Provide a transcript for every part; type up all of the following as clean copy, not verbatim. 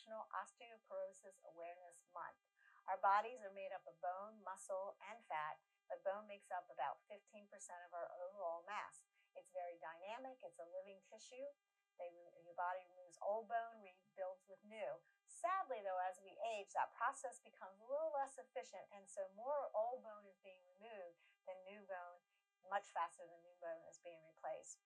National Osteoporosis Awareness Month. Our bodies are made up of bone, muscle, and fat, but bone makes up about 15% of our overall mass. It's very dynamic. It's a living tissue. Your body removes old bone, rebuilds with new. Sadly, though, as we age, that process becomes a little less efficient, and so more old bone is being removed than new bone, much faster than new bone is being replaced.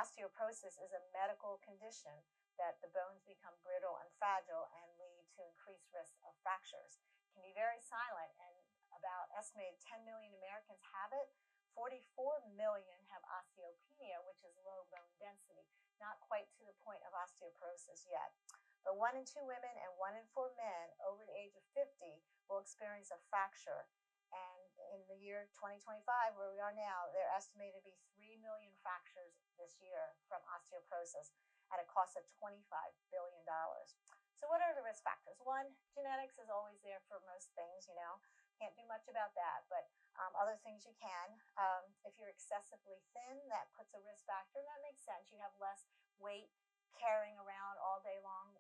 Osteoporosis is a medical condition that the bones become brittle and fragile and lead to increased risk of fractures. It can be very silent, and about estimated 10 million Americans have it. 44 million have osteopenia, which is low bone density, not quite to the point of osteoporosis yet. But 1 in 2 women and 1 in 4 men over the age of 50 will experience a fracture. And in the year 2025, where we are now, they're estimated to be 3 million fractures this year from osteoporosis at a cost of $25 billion. So what are the risk factors? 1, genetics is always there for most things, Can't do much about that, but other things you can. If you're excessively thin, that puts a risk factor, and that makes sense. You have less weight carrying around all day long.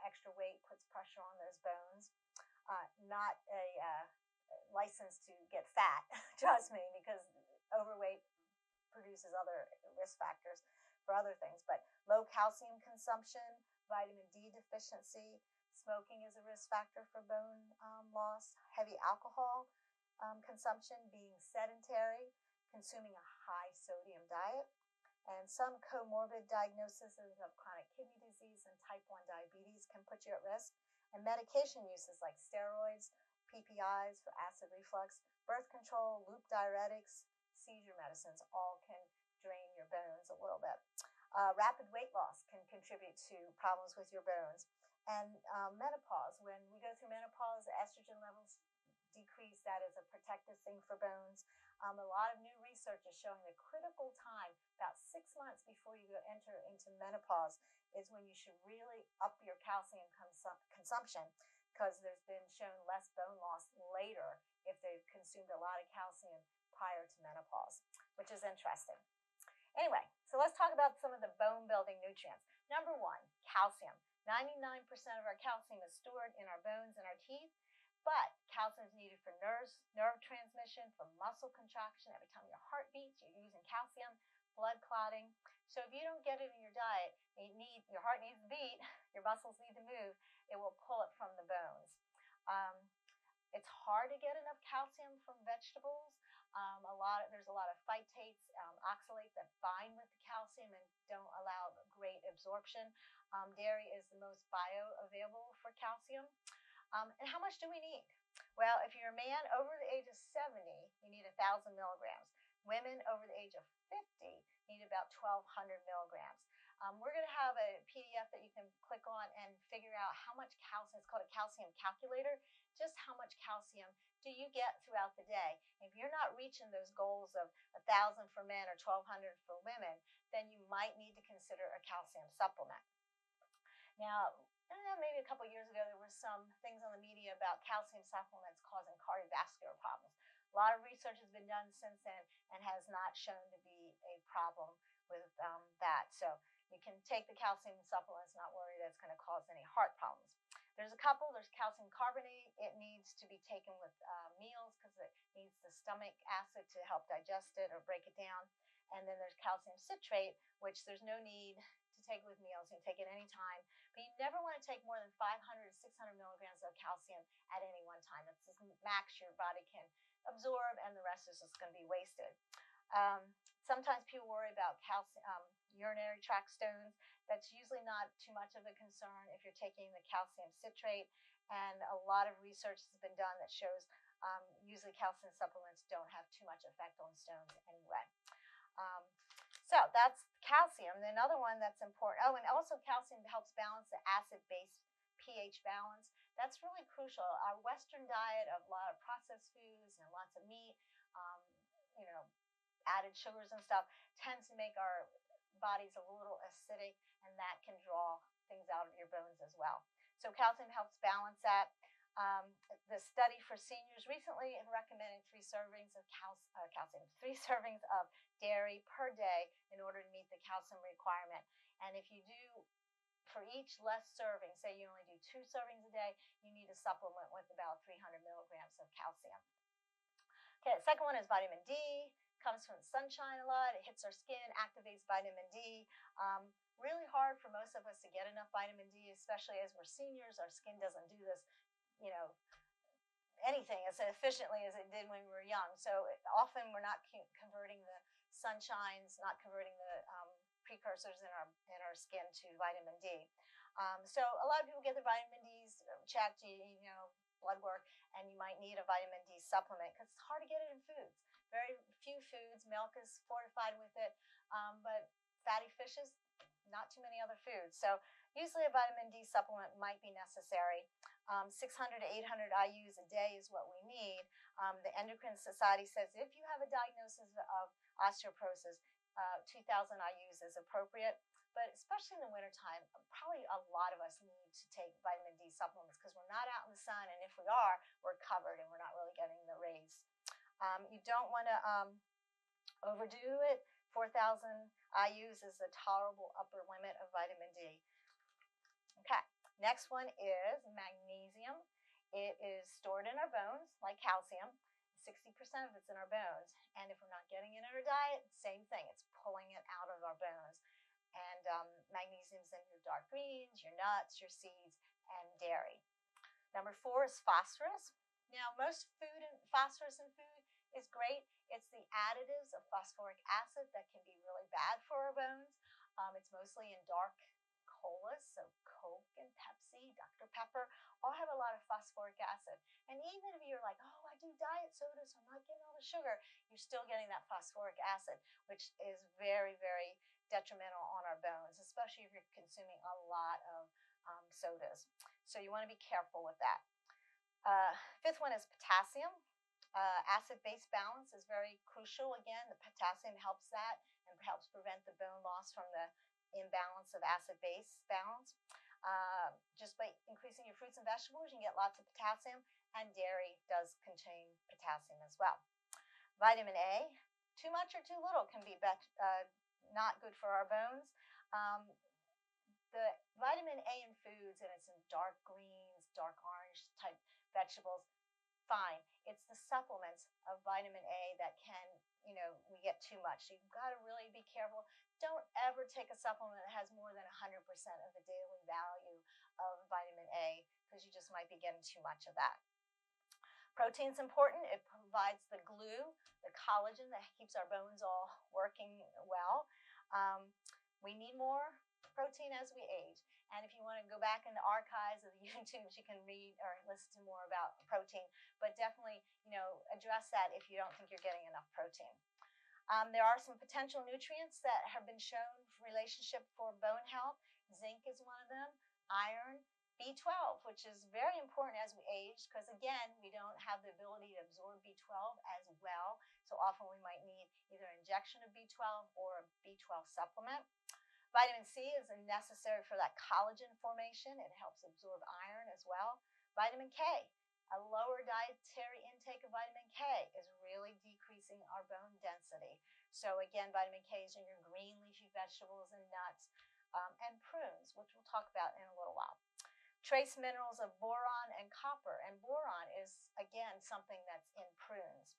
Extra weight puts pressure on those bones. Not a license to get fat, trust me, because overweight produces other risk factors for other things. But low calcium consumption, vitamin D deficiency, smoking is a risk factor for bone loss, heavy alcohol consumption, being sedentary, consuming a high sodium diet, and some comorbid diagnoses of chronic kidney disease and type 1 diabetes can put you at risk. And medication uses like steroids, PPIs for acid reflux, birth control, loop diuretics, seizure medicines all can drain your bones a little bit. Rapid weight loss can contribute to problems with your bones. And menopause, when we go through menopause, the estrogen levels decrease. That is a protective thing for bones. A lot of new research is showing the critical time, about 6 months before you enter into menopause, is when you should really up your calcium consumption, because there's been shown less bone loss later if they've consumed a lot of calcium prior to menopause, which is interesting. Anyway, so let's talk about some of the bone-building nutrients. Number 1, calcium. 99% of our calcium is stored in our bones and our teeth, but calcium is needed for nerve transmission, for muscle contraction. Every time your heart beats, you're using calcium, blood clotting. So if you don't get it in your diet, your heart needs to beat, your muscles need to move, it will pull it from the bones. It's hard to get enough calcium from vegetables. There's a lot of phytates, oxalates that bind with the calcium and don't allow great absorption. Dairy is the most bioavailable for calcium. And how much do we need? Well, if you're a man over the age of 70, you need 1,000 milligrams. Women over the age of 50 need about 1,200 milligrams. We're going to have a PDF that you can click on and figure out how much calcium. It's called a calcium calculator. Just how much calcium do you get throughout the day? If you're not reaching those goals of 1,000 for men or 1,200 for women, then you might need to consider a calcium supplement. Now, maybe a couple of years ago, there were some things on the media about calcium supplements causing cardiovascular problems. A lot of research has been done since then and has not shown to be a problem with that. So you can take the calcium supplements, not worry that it's going to cause any heart problems. There's a couple. There's calcium carbonate. It needs to be taken with meals because it needs the stomach acid to help digest it or break it down. And then there's calcium citrate, which there's no need to take with meals. You can take it anytime. But you never want to take more than 500 to 600 milligrams of calcium at any one time. That's the max your body can absorb, and the rest is just going to be wasted. Sometimes people worry about urinary tract stones. That's usually not too much of a concern if you're taking the calcium citrate. And a lot of research has been done that shows usually calcium supplements don't have too much effect on stones anyway. So that's calcium. Another one that's important. Oh, and also calcium helps balance the acid-base pH balance. That's really crucial. Our Western diet of a lot of processed foods and lots of meat, added sugars and stuff, tends to make our bodies a little acidic, and that can draw things out of your bones as well. So calcium helps balance that. The study for seniors recently recommended 3 servings of 3 servings of dairy per day in order to meet the calcium requirement. And if you do for each less serving, say you only do 2 servings a day, you need to supplement with about 300 milligrams of calcium. Okay, the second one is vitamin D. Comes from the sunshine a lot. It hits our skin, activates vitamin D. Really hard for most of us to get enough vitamin D, especially as we're seniors. Our skin doesn't do this, you know, anything as efficiently as it did when we were young. So often we're not converting the sunshines, not converting the precursors in our skin to vitamin D. So a lot of people get their vitamin D's checked, you know, blood work, and you might need a vitamin D supplement because it's hard to get it in foods. Very few foods. Milk is fortified with it, but fatty fishes, not too many other foods. So usually a vitamin D supplement might be necessary. 600 to 800 IUs a day is what we need. The Endocrine Society says if you have a diagnosis of osteoporosis, 2,000 IUs is appropriate. But especially in the wintertime, probably a lot of us need to take vitamin D supplements because we're not out in the sun, and if we are, we're covered and we're not really getting the rays. You don't want to overdo it. 4,000 IUs is a tolerable upper limit of vitamin D. Okay, next one is magnesium. It is stored in our bones like calcium. 60% of it's in our bones. And if we're not getting it in our diet, same thing. It's pulling it out of our bones. And magnesium's in your dark greens, your nuts, your seeds, and dairy. Number 4 is phosphorus. Now, most phosphorus in food is great. It's the additives of phosphoric acid that can be really bad for our bones. It's mostly in dark colas, so Coke and Pepsi, Dr. Pepper, all have a lot of phosphoric acid. And even if you're like, oh, I do diet soda, so I'm not getting all the sugar, you're still getting that phosphoric acid, which is very, very detrimental on our bones, especially if you're consuming a lot of sodas. So you want to be careful with that. 5th one is potassium. Acid-base balance is very crucial. Again, the potassium helps that and helps prevent the bone loss from the imbalance of acid-base balance. Just by increasing your fruits and vegetables, you can get lots of potassium, and dairy does contain potassium as well. Vitamin A, too much or too little can be not good for our bones. The vitamin A in foods, and it's in dark greens, dark orange type vegetables, fine. It's the supplements of vitamin A that can, you know, we get too much. So you've got to really be careful. Don't ever take a supplement that has more than 100% of the daily value of vitamin A because you just might be getting too much of that. Protein's important. It provides the glue, the collagen that keeps our bones all working well. We need more protein as we age. And if you want to go back in the archives of the YouTubes, you can read or listen to more about protein. But definitely, you know, address that if you don't think you're getting enough protein. There are some potential nutrients that have been shown for relationship for bone health. Zinc is one of them. Iron. B12, which is very important as we age because, again, we don't have the ability to absorb B12 as well. So often we might need either injection of B12 or a B12 supplement. Vitamin C is necessary for that collagen formation. It helps absorb iron as well. Vitamin K, a lower dietary intake of vitamin K is really decreasing our bone density. So again, vitamin K is in your green leafy vegetables and nuts and prunes, which we'll talk about in a little while. Trace minerals of boron and copper, and boron is, again, something that's in prunes.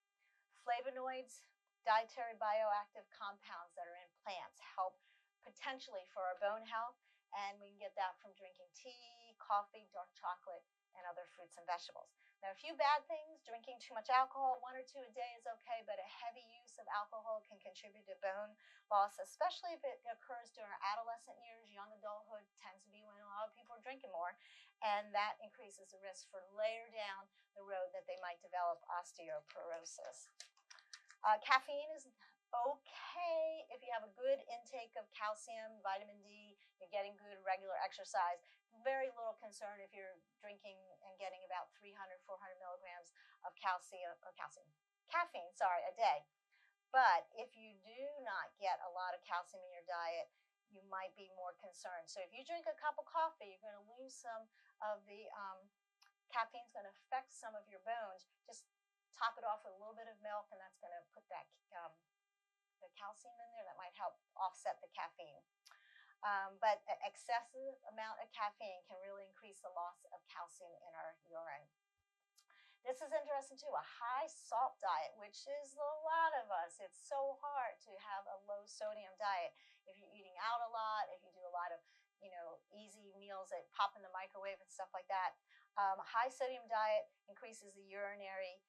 Flavonoids, dietary bioactive compounds that are in plants help potentially for our bone health, and we can get that from drinking tea, coffee, dark chocolate, and other fruits and vegetables. Now, a few bad things: drinking too much alcohol, 1 or 2 a day is okay, but a heavy use of alcohol can contribute to bone loss, especially if it occurs during our adolescent years. Young adulthood tends to be when a lot of people are drinking more, and that increases the risk for later down the road that they might develop osteoporosis. Caffeine is okay if you have a good intake of calcium, vitamin D, you're getting good regular exercise. Very little concern if you're drinking and getting about 300, 400 milligrams of caffeine, a day. But if you do not get a lot of calcium in your diet, you might be more concerned. So if you drink a cup of coffee, you're going to lose some of the caffeine's going to affect some of your bones. Just top it off with a little bit of milk, and that's going to put that the calcium in there that might help offset the caffeine. But excessive amount of caffeine can really increase the loss of calcium in our urine. This is interesting too, a high salt diet, which is a lot of us. It's so hard to have a low sodium diet. If you're eating out a lot, if you do a lot of, easy meals that pop in the microwave and stuff like that. High sodium diet increases the urinary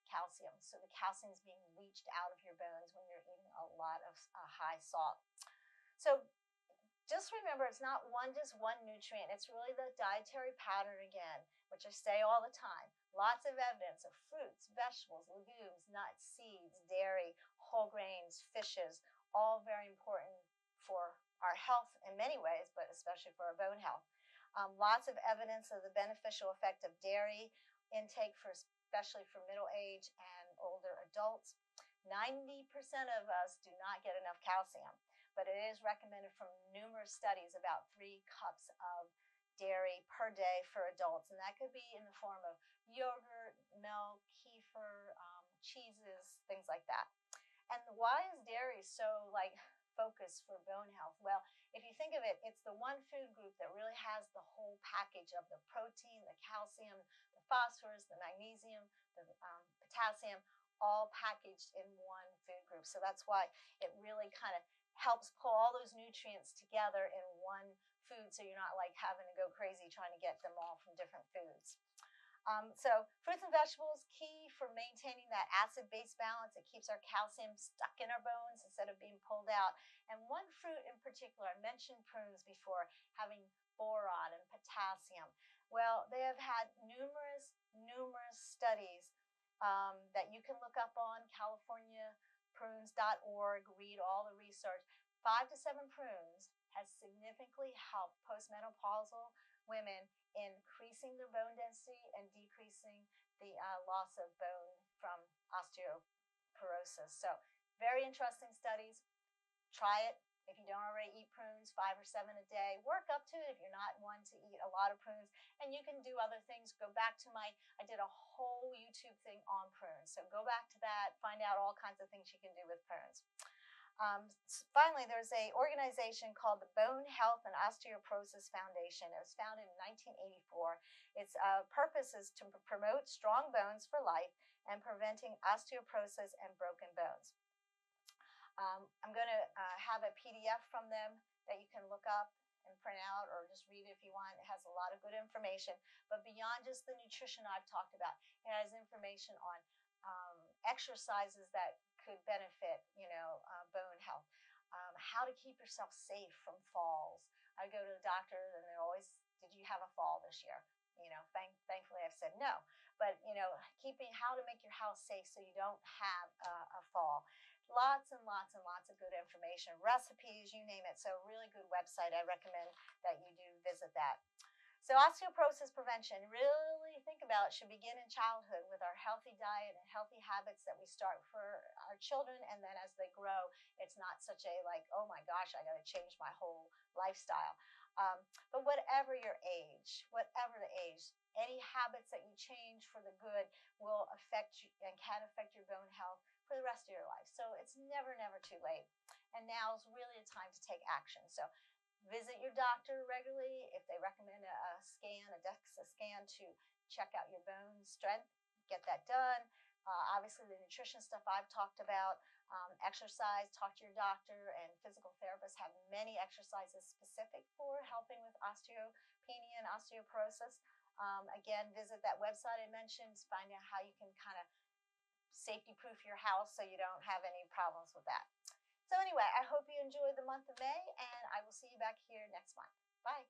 calcium. So the calcium is being leached out of your bones when you're eating a lot of high salt. So just remember, it's not just one nutrient. It's really the dietary pattern again, which I say all the time. Lots of evidence of fruits, vegetables, legumes, nuts, seeds, dairy, whole grains, fishes, all very important for our health in many ways, but especially for our bone health. Lots of evidence of the beneficial effect of dairy intake, especially for middle age and older adults. 90% of us do not get enough calcium, but it is recommended from numerous studies about 3 cups of dairy per day for adults, and that could be in the form of yogurt, milk, kefir, cheeses, things like that. And why is dairy so focused for bone health? Well, if you think of it, it's the one food group that really has the whole package of the protein, the calcium, the phosphorus, the magnesium, the potassium, all packaged in one food group. So that's why it really kind of helps pull all those nutrients together in one food, so you're not having to go crazy trying to get them all from different foods. So fruits and vegetables, key for maintaining that acid-base balance. It keeps our calcium stuck in our bones instead of being pulled out. And one fruit in particular, I mentioned prunes before, having boron and potassium. Well, they have had numerous studies that you can look up on californiaprunes.org, read all the research. 5 to 7 prunes has significantly helped postmenopausal women increasing their bone density and decreasing the loss of bone from osteoporosis. So very interesting studies. Try it. If you don't already eat prunes, 5 or 7 a day, work up to it if you're not one to eat a lot of prunes. And you can do other things. Go back to I did a whole YouTube thing on prunes. So go back to that, find out all kinds of things you can do with prunes. Finally, there's an organization called the Bone Health and Osteoporosis Foundation. It was founded in 1984. Its purpose is to promote strong bones for life and preventing osteoporosis and broken bones. I'm going to have a PDF from them that you can look up and print out or just read it if you want. It has a lot of good information. But beyond just the nutrition I've talked about, it has information on exercises that could benefit, bone health. How to keep yourself safe from falls. I go to the doctor and they're always, did you have a fall this year? Thankfully I've said no. But, how to make your house safe so you don't have a fall. Lots and lots of good information, recipes, you name it. So really good website. I recommend that you do visit that. So osteoporosis prevention, really think about it, should begin in childhood with our healthy diet and healthy habits that we start for our children. And then as they grow, it's not such a oh my gosh, I got to change my whole lifestyle. But whatever your age, whatever the age, any habits that you change for the good will affect you and can affect your bone health for the rest of your life. So it's never too late. And now is really a time to take action. So visit your doctor regularly if they recommend a scan, a DEXA scan to check out your bone strength, get that done. Obviously, the nutrition stuff I've talked about, exercise, talk to your doctor, and physical therapists have many exercises specific for helping with osteopenia and osteoporosis. Again, visit that website I mentioned, find out how you can kind of safety-proof your house so you don't have any problems with that. So anyway, I hope you enjoyed the month of May, and I will see you back here next month. Bye.